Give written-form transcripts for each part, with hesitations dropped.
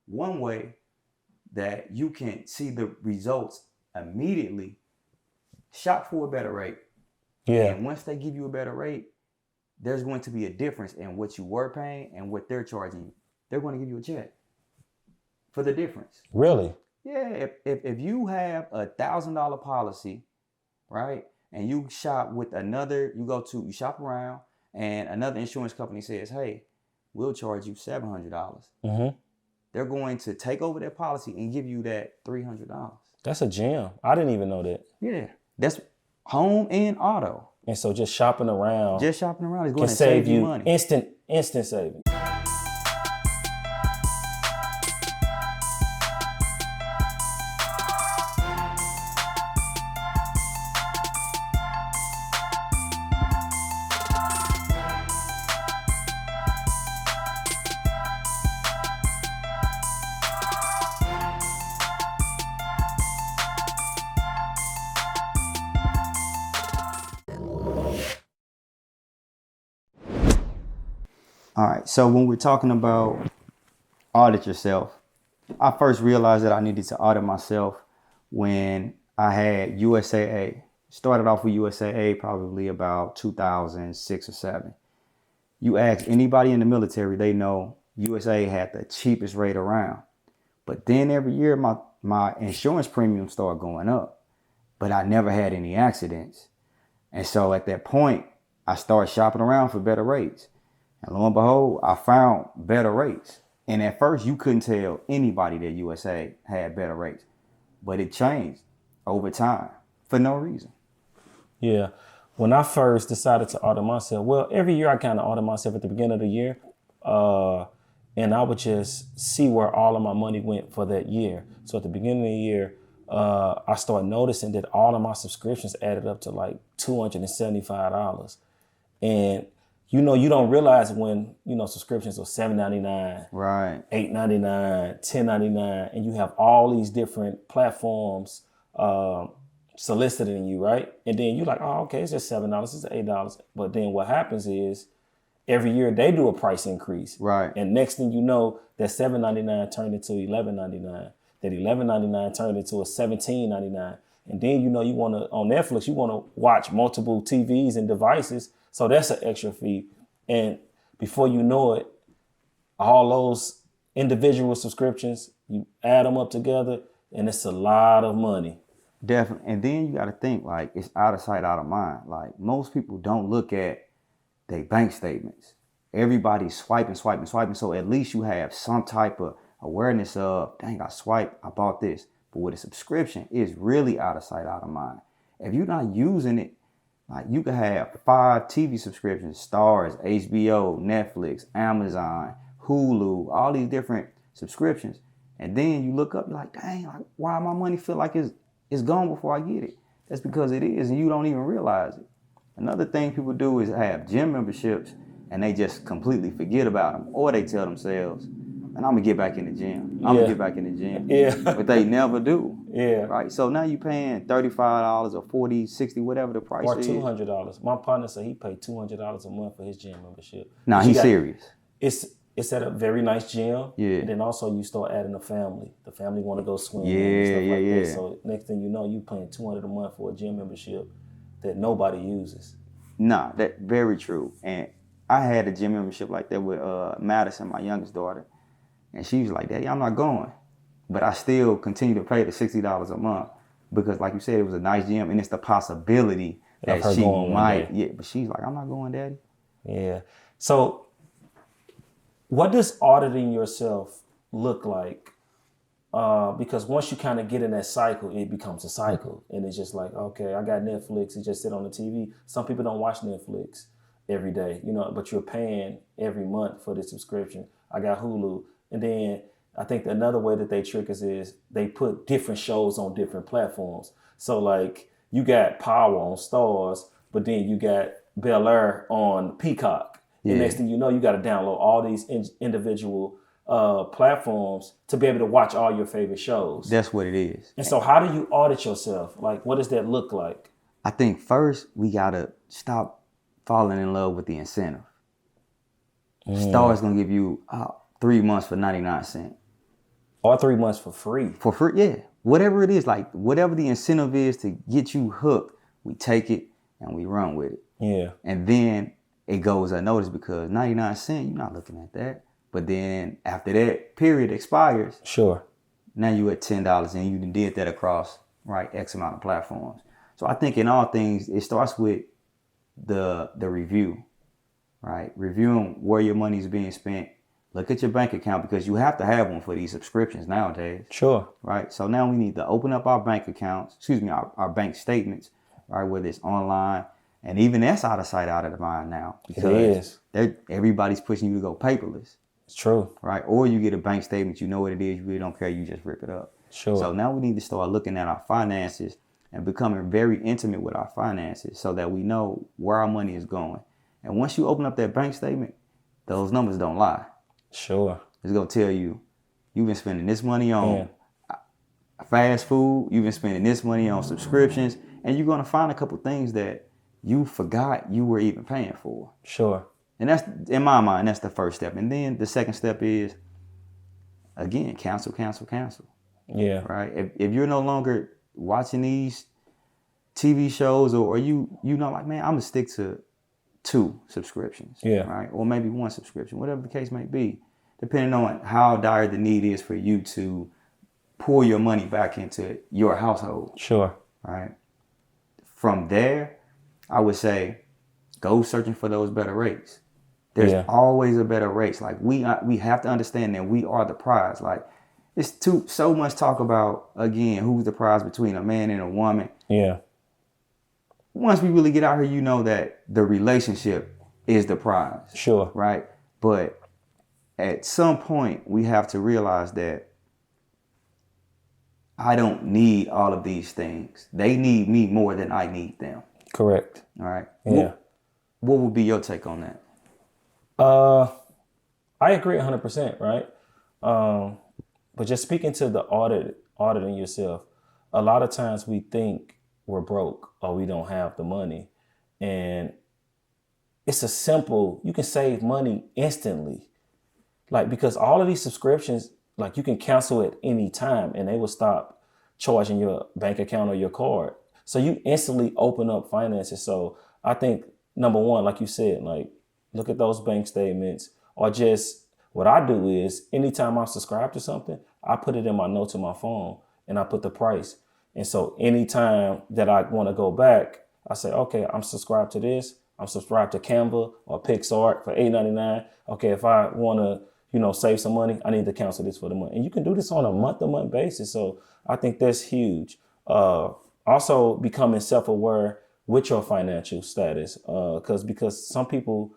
one way that you can see the results immediately, shop for a better rate. Yeah. And once they give you a better rate, there's going to be a difference in what you were paying and what they're charging you. They're going to give you a check for the difference. Really? Yeah. If you have $1,000 policy, right, and you shop with another, you shop around, and another insurance company says, hey, we'll charge you $700. Mm-hmm. They're going to take over their policy and give you that $300. That's a gem. I didn't even know that. Yeah, that's home and auto. And so just shopping around is going can to save you money. Instant saving. All right, so when we're talking about audit yourself, I first realized that I needed to audit myself when I had USAA. Started off with USAA probably about 2006 or 7. You ask anybody in the military, they know USAA had the cheapest rate around. But then every year my insurance premium started going up, but I never had any accidents. And so at that point, I started shopping around for better rates. And lo and behold, I found better rates. And at first, you couldn't tell anybody that USA had better rates. But it changed over time for no reason. Yeah. When I first decided to audit myself, well, every year I kind of audit myself at the beginning of the year. And I would just see where all of my money went for that year. So at the beginning of the year, I started noticing that all of my subscriptions added up to like $275. And you don't realize when, subscriptions are $7.99, right, $8.99, $10.99, and you have all these different platforms soliciting you, right? And then you're like, oh, okay, it's just $7, it's $8. But then what happens is every year they do a price increase. Right. And next thing you know, that $7.99 turned into $11.99. That $11.99 turned into a $17.99. And then you want to, on Netflix, you want to watch multiple TVs and devices. So that's an extra fee. And before you know it, all those individual subscriptions, you add them up together, and it's a lot of money. Definitely. And then you got to think, like, it's out of sight, out of mind. Like, most people don't look at their bank statements. Everybody's swiping. So at least you have some type of awareness of, dang, I swiped, I bought this. But with a subscription, it's really out of sight, out of mind. If you're not using it, like, you could have 5 TV subscriptions: Stars, HBO, Netflix, Amazon, Hulu, all these different subscriptions. And then you look up, you're like, dang, like, why my money feel like it's gone before I get it? That's because it is, and you don't even realize it. Another thing people do is have gym memberships, and they just completely forget about them. Or they tell themselves, and I'm going to get back in the gym. I'm going to get back in the gym. Yeah. But they never do. Yeah. Right? So now you're paying $35 or $40, $60, whatever the price or is. Or $200. My partner said he paid $200 a month for his gym membership. Nah, he's serious. It's at a very nice gym. Yeah. And then also you start adding a family. The family want to go swimming and stuff like that. Yeah. So next thing you know, you paying $200 a month for a gym membership that nobody uses. Nah, that's very true. And I had a gym membership like that with Madison, my youngest daughter. And she was like, Daddy, I'm not going. But I still continue to pay the $60 a month because, like you said, it was a nice gym, and it's the possibility that she might. Yeah, but she's like, I'm not going, Daddy. Yeah. So what does auditing yourself look like? Because once you kind of get in that cycle, it becomes a cycle. And it's just like, okay, I got Netflix. It just sit on the TV. Some people don't watch Netflix every day, but you're paying every month for the subscription. I got Hulu. And then I think another way that they trick us is they put different shows on different platforms. So like you got Power on Stars, but then you got Bel Air on Peacock. Yeah. And next thing you know, you got to download all these individual platforms to be able to watch all your favorite shows. That's what it is. And so how do you audit yourself? Like, what does that look like? I think first we got to stop falling in love with the incentive. Stars going to give you 3 months for 99 cents. Or 3 months for free. For free, yeah. Whatever it is, like whatever the incentive is to get you hooked, we take it and we run with it. Yeah. And then it goes unnoticed because 99 cents, you're not looking at that. But then after that period expires, Sure. now you at $10 and you did that across, right, X amount of platforms. So I think in all things, it starts with the review, right? Reviewing where your money is being spent. Look at your bank account because you have to have one for these subscriptions nowadays. Sure. Right. So now we need to open up our bank accounts, our bank statements, right? Whether it's online, and even that's out of sight, out of mind now. Because everybody's pushing you to go paperless. It's true. Right. Or you get a bank statement, you know what it is, you really don't care, you just rip it up. Sure. So now we need to start looking at our finances and becoming very intimate with our finances so that we know where our money is going. And once you open up that bank statement, those numbers don't lie. Sure. It's going to tell you, you've been spending this money on fast food, you've been spending this money on subscriptions, and you're going to find a couple things that you forgot you were even paying for. Sure. And that's, in my mind, that's the first step. And then the second step is, again, cancel. Yeah. Right? If you're no longer watching these TV shows or you know, like, man, I'm going to stick to 2 subscriptions, right? Or maybe 1 subscription, whatever the case may be, depending on how dire the need is for you to pour your money back into your household. Sure. Right. From there, I would say, go searching for those better rates. There's always a better rates. Like we have to understand that we are the prize. Like it's so much talk about, again, who's the prize between a man and a woman. Yeah. Once we really get out here, you know that the relationship is the prize. Sure. Right? But at some point, we have to realize that I don't need all of these things. They need me more than I need them. Correct. All right? Yeah. What would be your take on that? I agree 100%, right? But just speaking to the auditing yourself, a lot of times we think we're broke or we don't have the money. And it's you can save money instantly. Like, because all of these subscriptions, like you can cancel at any time and they will stop charging your bank account or your card. So you instantly open up finances. So I think number one, like you said, like look at those bank statements, or just what I do is anytime I subscribe to something, I put it in my notes on my phone and I put the price. And so anytime that I want to go back, I say, okay, I'm subscribed to this. I'm subscribed to Canva or PixArt for $8.99. Okay, if I want to, save some money, I need to cancel this for the month. And you can do this on a month-to-month basis. So I think that's huge. Also becoming self-aware with your financial status, because some people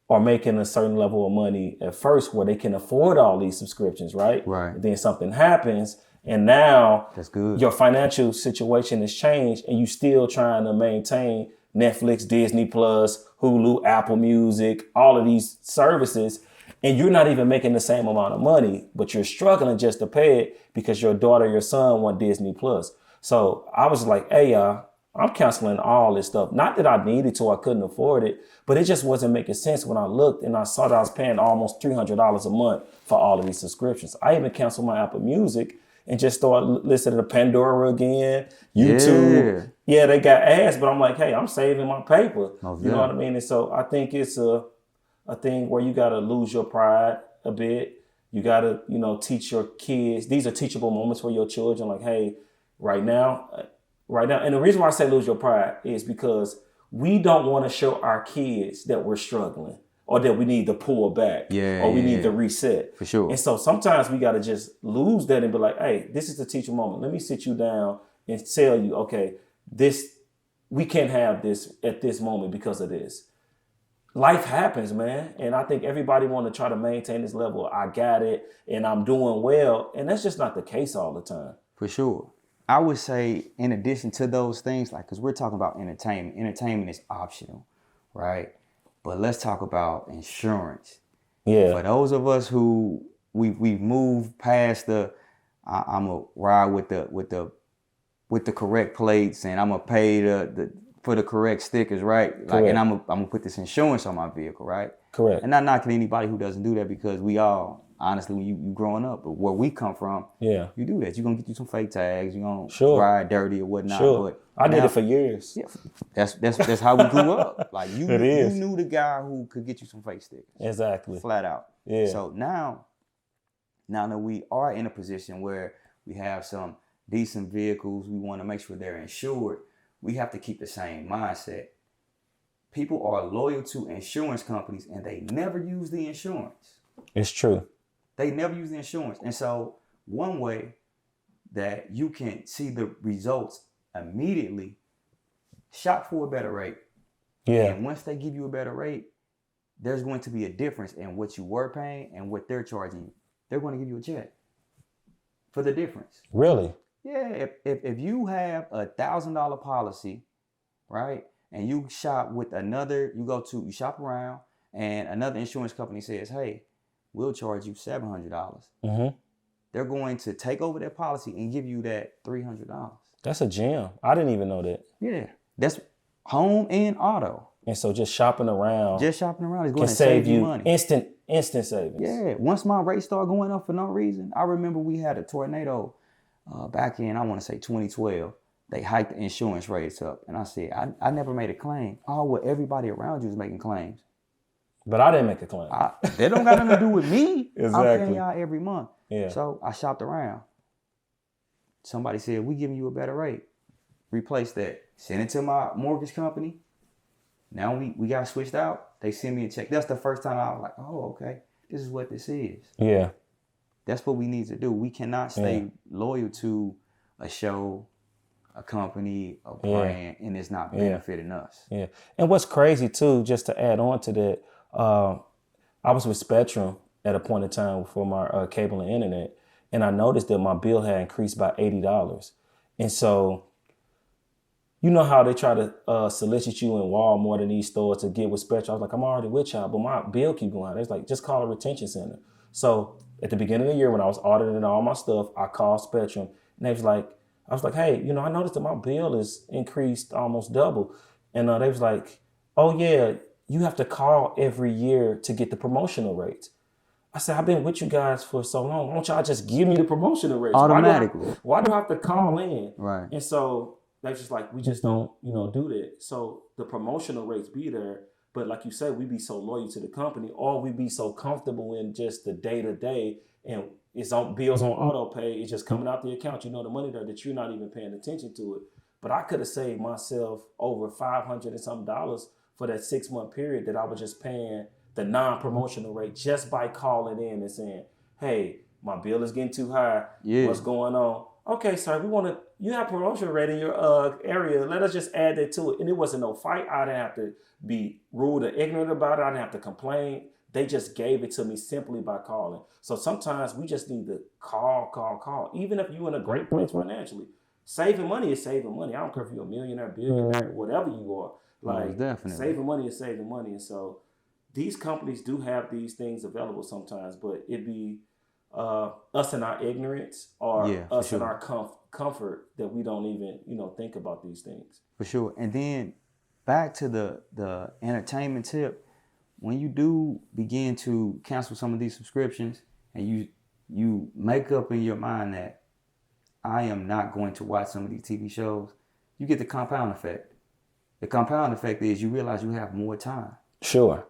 are making a certain level of money at first where they can afford all these subscriptions, right? Right. And then something happens and now that's good. Your financial situation has changed and you still trying to maintain Netflix, Disney Plus, Hulu, Apple Music, all of these services. And you're not even making the same amount of money, but you're struggling just to pay it because your daughter, your son want Disney Plus. So I was like, hey, I'm canceling all this stuff. Not that I needed to, I couldn't afford it, but it just wasn't making sense when I looked and I saw that I was paying almost $300 a month for all of these subscriptions. I even canceled my Apple Music and just started listening to Pandora again, YouTube. Yeah, they got ads, but I'm like, hey, I'm saving my paper. You know what I mean? And so I think it's a thing where you got to lose your pride a bit. You got to, teach your kids. These are teachable moments for your children. Like, hey, right now. And the reason why I say lose your pride is because we don't want to show our kids that we're struggling or that we need to pull back or we need to reset. For sure. And so sometimes we got to just lose that and be like, hey, this is the teachable moment. Let me sit you down and tell you, okay, we can't have this at this moment because of this. Life happens, man. And I think everybody want to try to maintain this level. I got it and I'm doing well. And that's just not the case all the time. For sure. I would say in addition to those things, like, because we're talking about entertainment. Entertainment is optional, right? But let's talk about insurance. Yeah. For those of us who we've moved past the, I'm gonna ride with the correct plates and I'm gonna pay for the correct stickers, right? Like, correct. And I'm gonna put this insurance on my vehicle, right? Correct. And not knocking anybody who doesn't do that because we all honestly, when you growing up, but where we come from, Yeah. you do that. You're gonna get you some fake tags. You're gonna Sure. ride dirty or whatnot. Sure. But I did now- it for years. Yeah, that's how we grew up. Like you It is. knew the guy who could get you some fake stickers. Exactly. Flat out. Yeah. So now that we are in a position where we have some decent vehicles, we want to make sure they're insured. We have to keep the same mindset. People are loyal to insurance companies and they never use the insurance. It's true. They never use the insurance. And so one way that you can see the results immediately, shop for a better rate. Yeah. And once they give you a better rate, there's going to be a difference in what you were paying and what they're charging you. They're going to give you a check for the difference. Really? Yeah. If you have $1,000 policy, right, and you shop with another, you shop around and another insurance company says, hey, we'll charge you $700. Mm-hmm. They're going to take over their policy and give you that $300. That's a gem. I didn't even know that. Yeah. That's home and auto. And so just shopping around Just shopping around is can going to save you money. instant savings. Yeah. Once my rates start going up for no reason, I remember we had a tornado back in, I want to say 2012. They hiked the insurance rates up. And I said, I never made a claim. Oh, well, everybody around you is making claims. But I didn't make a claim. They don't got nothing to do with me. I'm Exactly. paying y'all every month. Yeah. So I shopped around. Somebody said, we giving you a better rate. Replace that. Send it to my mortgage company. Now we got switched out. They send me a check. That's the first time I was like, oh, okay. This is what this is. Yeah. That's what we need to do. We cannot stay loyal to a show, a company, a brand, and it's not benefiting us. Yeah. And what's crazy too, just to add on to that, I was with Spectrum at a point in time for my cable and internet, and I noticed that my bill had increased by $80. And so, you know how they try to solicit you in Walmart and these stores to get with Spectrum. I was like, I'm already with y'all, but my bill keep going high. It's like, just call a retention center. So at the beginning of the year when I was auditing all my stuff, I called Spectrum, and they was like, I was like, hey, you know, I noticed that my bill is increased almost double. And they was like, oh yeah, you have to call every year to get the promotional rates. I said, I've been with you guys for so long. Why don't y'all just give me the promotional rates? Automatically. Why do I have to call in? Right. And so they just like, we just don't, do that. So the promotional rates be there. But like you said, we be so loyal to the company, or we be so comfortable in just the day-to-day, and it's on bills on auto pay. It's just coming out the account. You know the money there that you're not even paying attention to it. But I could have saved myself over $500 and something for that 6-month period that I was just paying the non-promotional rate just by calling in and saying, hey, my bill is getting too high. Yeah. What's going on? Okay, sir, you have promotional rate in your area. Let us just add that to it. And it wasn't no fight. I didn't have to be rude or ignorant about it. I didn't have to complain. They just gave it to me simply by calling. So sometimes we just need to call. Even if you're in a great place financially. Saving money is saving money. I don't care if you're a millionaire, billionaire, whatever you are. Like, definitely. saving money is saving money. And so these companies do have these things available sometimes, but it be us in our ignorance or us in our comfort that we don't even, think about these things. For sure. And then back to the entertainment tip, when you do begin to cancel some of these subscriptions and you make up in your mind that I am not going to watch some of these TV shows, you get the compound effect. The compound effect is you realize you have more time. Sure.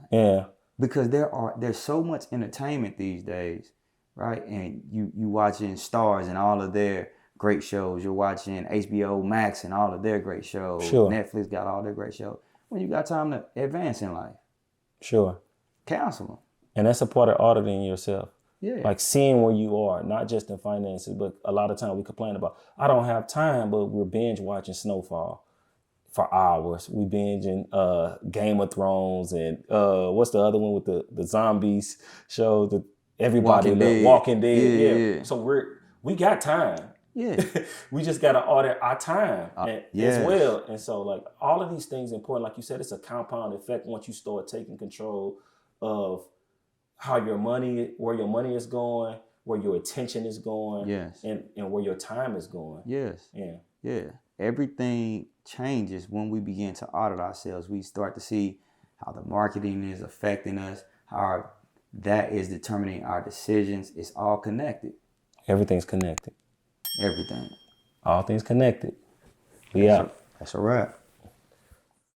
Yeah. Because there's so much entertainment these days, right? And you watching Stars and all of their great shows. You're watching HBO Max and all of their great shows. Sure. Netflix got all their great shows. When you got time to advance in life, sure, cancel them. And that's a part of auditing yourself. Yeah. Like seeing where you are, not just in finances, but a lot of time we complain about, I don't have time, but we're binge watching Snowfall for hours. We binging Game of Thrones and what's the other one with the zombies show that everybody Walking Dead. Yeah. So we got time. Yeah. We just got to audit our time as well. And so like all of these things are important. Like you said, it's a compound effect once you start taking control of how where your money is going, where your attention is going, and where your time is going. Yes. Yeah. Yeah. Everything changes when we begin to audit ourselves. We start to see how the marketing is affecting us, how our that is determining our decisions. It's all connected. Everything's connected. Everything. All things connected. Yeah. That's a wrap.